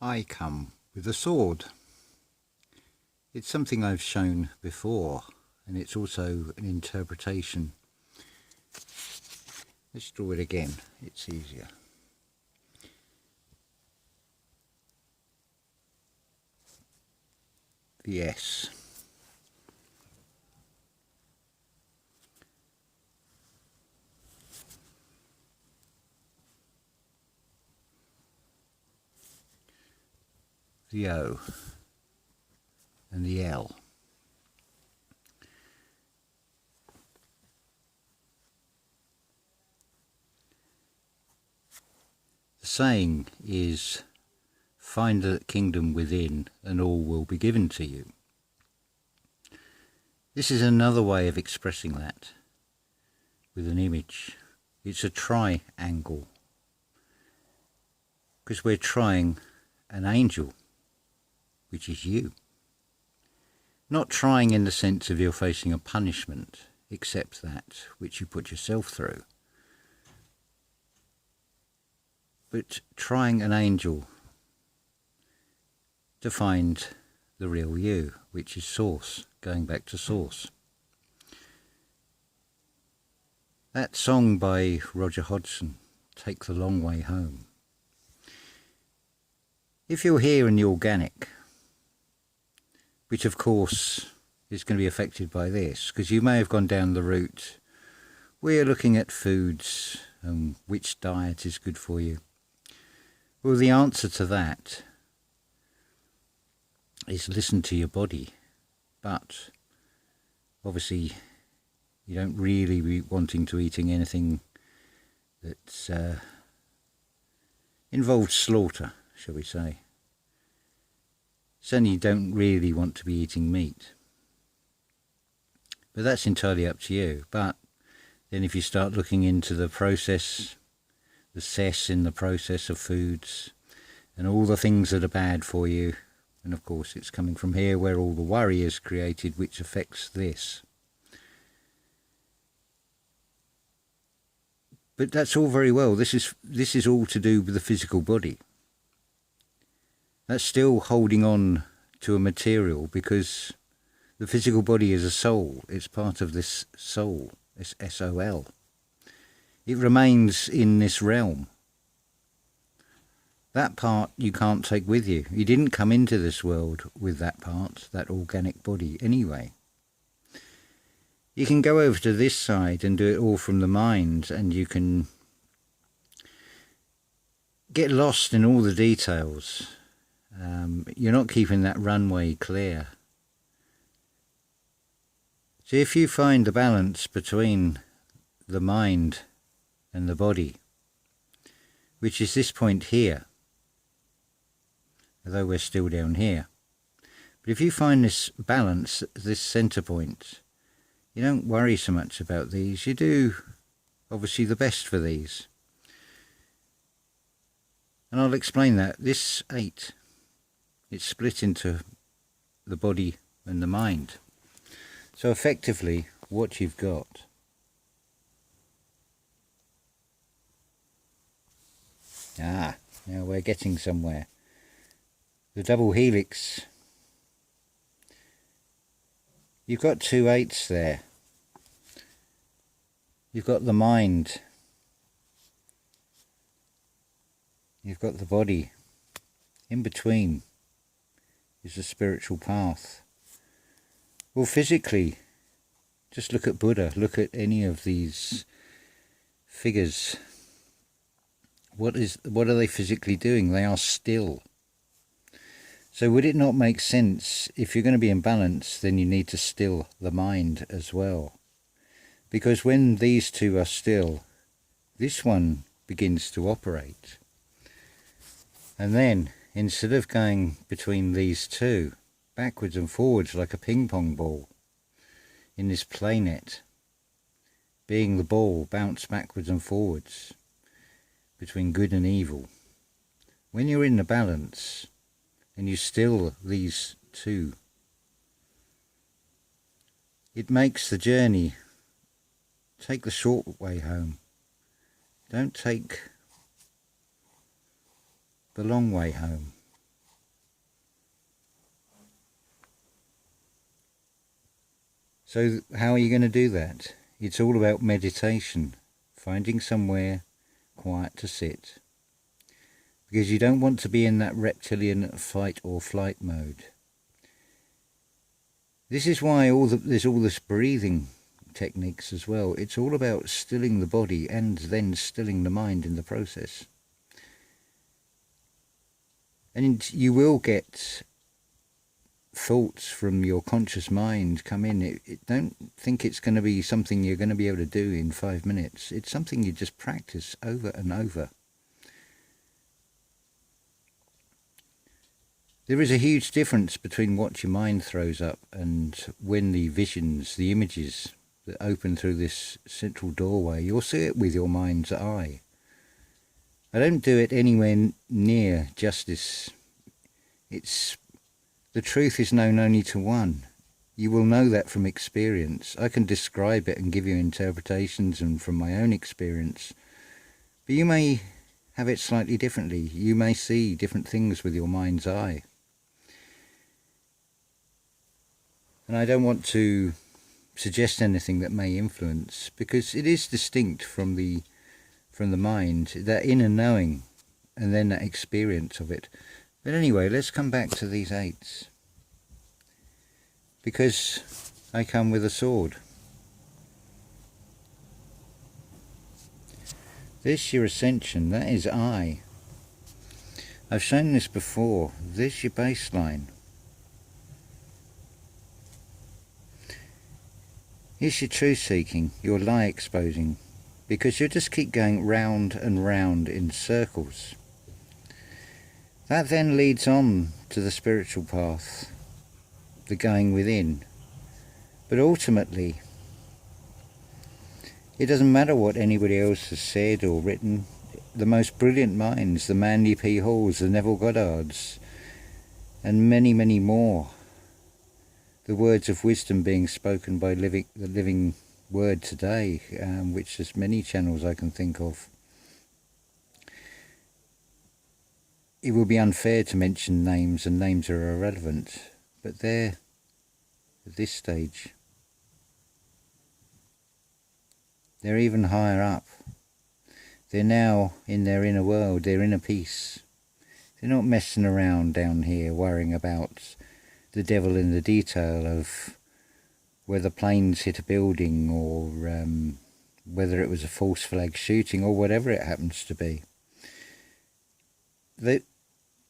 I come with a sword. It's something I've shown before, and it's also an interpretation. Let's draw it again, it's easier. The S. The O and the L. The saying is, find the kingdom within and all will be given to you. This is another way of expressing that with an image. It's a triangle, because we're trying an angel, which is you. Not trying in the sense of you're facing a punishment, except that which you put yourself through. But trying an angel to find the real you, which is source, going back to source. That song by Roger Hodgson, Take the Long Way Home. If you're here in the organic, which of course is going to be affected by this, because you may have gone down the route, we're looking at foods and which diet is good for you. Well, the answer to that is listen to your body, but obviously you don't really be wanting to eating anything that involves slaughter, shall we say. Certainly you don't really want to be eating meat. But that's entirely up to you. But then if you start looking into the process, the cess in the process of foods, and all the things that are bad for you, and of course it's coming from here where all the worry is created, which affects this. But that's all very well. This is all to do with the physical body. That's still holding on to a material, because the physical body is a soul. It's part of this soul, this S-O-L. It remains in this realm. That part you can't take with you. You didn't come into this world with that part, that organic body anyway. You can go over to this side and do it all from the mind, and you can get lost in all the details. You're not keeping that runway clear. So if you find the balance between the mind and the body, which is this point here, although we're still down here, but if you find this balance, this centre point, you don't worry so much about these. You do obviously the best for these. And I'll explain that. This 8, it's split into the body and the mind. So effectively, what you've got now we're getting somewhere. The double helix. You've got 2 8s there. You've got the mind. You've got the body. In between is the spiritual path. Well, physically, just look at Buddha, look at any of these figures. What are they physically doing? They are still. So would it not make sense, if you're going to be in balance, then you need to still the mind as well? Because when these two are still, this one begins to operate. And then, instead of going between these two, backwards and forwards like a ping pong ball, in this playnet, being the ball bounced backwards and forwards between good and evil, when you're in the balance and you still these two, it makes the journey, take the short way home. Don't take the long way home. So how are you going to do that? It's all about meditation, finding somewhere quiet to sit, because you don't want to be in that reptilian fight or flight mode. This is why there's all this breathing techniques as well. It's all about stilling the body and then stilling the mind in the process. And you will get thoughts from your conscious mind come in. Don't think it's going to be something you're going to be able to do in 5 minutes. It's something you just practice over and over. There is a huge difference between what your mind throws up and when the visions, the images that open through this central doorway, you'll see it with your mind's eye. I don't do it anywhere near justice. The truth is known only to one. You will know that from experience. I can describe it and give you interpretations and from my own experience. But you may have it slightly differently. You may see different things with your mind's eye. And I don't want to suggest anything that may influence, because it is distinct from the mind, that inner knowing and then that experience of it. But anyway, let's come back to these 8s. Because I come with a sword. This your ascension, that is I. I've shown this before. This your baseline. Here's your truth seeking, your lie exposing, because you'll just keep going round and round in circles. That then leads on to the spiritual path, the going within. But ultimately, it doesn't matter what anybody else has said or written. The most brilliant minds, the Manly P. Halls, the Neville Goddards, and many, many more, the words of wisdom being spoken by the living word today, which there's many channels I can think of. It would be unfair to mention names, and names are irrelevant, but they're at this stage. They're even higher up. They're now in their inner world, their inner peace. They're not messing around down here worrying about the devil in the detail of whether planes hit a building or whether it was a false flag shooting or whatever it happens to be.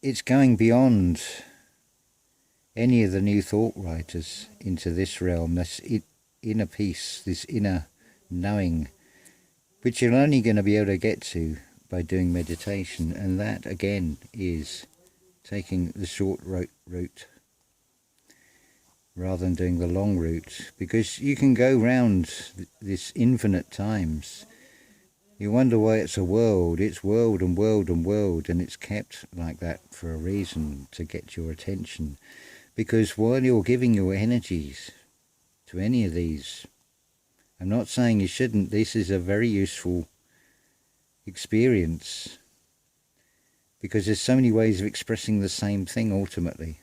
It's going beyond any of the new thought writers into this realm, this inner peace, this inner knowing, which you're only going to be able to get to by doing meditation. And that again is taking the short route rather than doing the long route, because you can go round this infinite times. You wonder why it's a world. It's world and world and world, and it's kept like that for a reason, to get your attention. Because while you're giving your energies to any of these, I'm not saying you shouldn't, this is a very useful experience, because there's so many ways of expressing the same thing ultimately.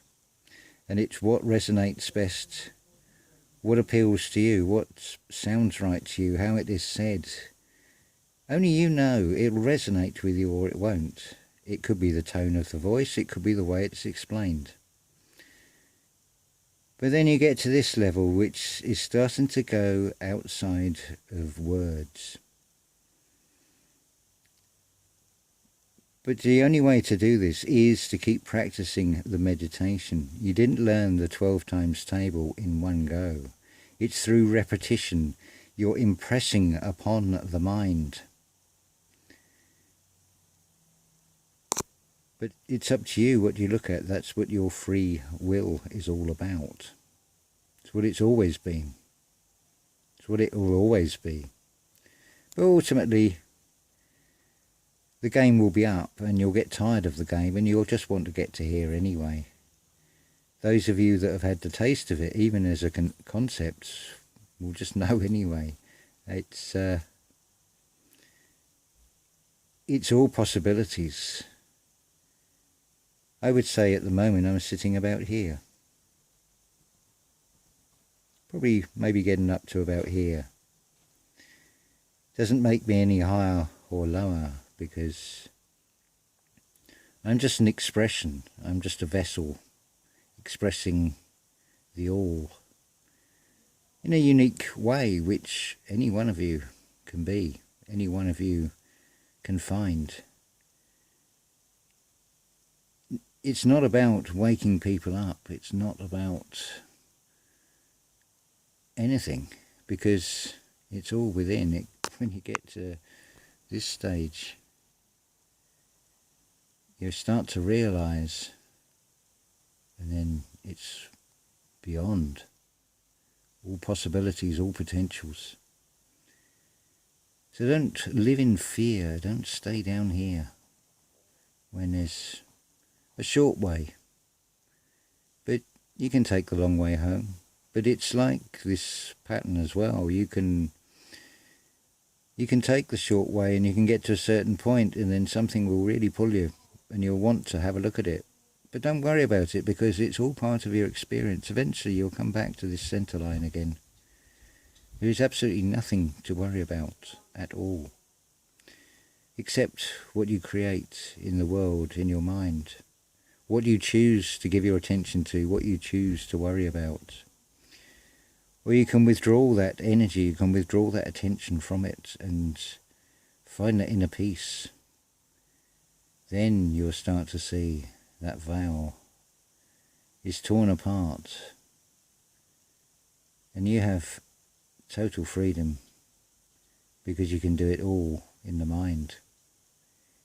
And it's what resonates best, what appeals to you, what sounds right to you, how it is said. Only you know. It'll resonate with you or it won't. It could be the tone of the voice, it could be the way it's explained. But then you get to this level, which is starting to go outside of words. But the only way to do this is to keep practicing the meditation. You didn't learn the 12 times table in one go. It's through repetition. You're impressing upon the mind. But it's up to you what you look at. That's what your free will is all about. It's what it's always been. It's what it will always be. But ultimately, the game will be up and you'll get tired of the game and you'll just want to get to here anyway. Those of you that have had the taste of it, even as a concept, will just know anyway. It's all possibilities. I would say at the moment I'm sitting about here. Probably maybe getting up to about here. Doesn't make me any higher or lower, because I'm just an expression. I'm just a vessel expressing the all in a unique way, which any one of you can be, any one of you can find. It's not about waking people up. It's not about anything, because it's all within it. When you get to this stage, you start to realize, and then it's beyond all possibilities, all potentials. So don't live in fear. Don't stay down here when there's a short way. But you can take the long way home. But it's like this pattern as well. You can take the short way and you can get to a certain point, and then something will really pull you and you'll want to have a look at it. But don't worry about it, because it's all part of your experience. Eventually you'll come back to this center line again. There is absolutely nothing to worry about at all, except what you create in the world, in your mind. What you choose to give your attention to, what you choose to worry about. Or you can withdraw that energy, you can withdraw that attention from it and find that inner peace. Then you'll start to see that veil is torn apart and you have total freedom, because you can do it all in the mind.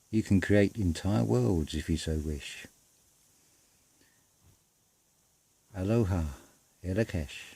You can create entire worlds if you so wish. Aloha, Elakesh.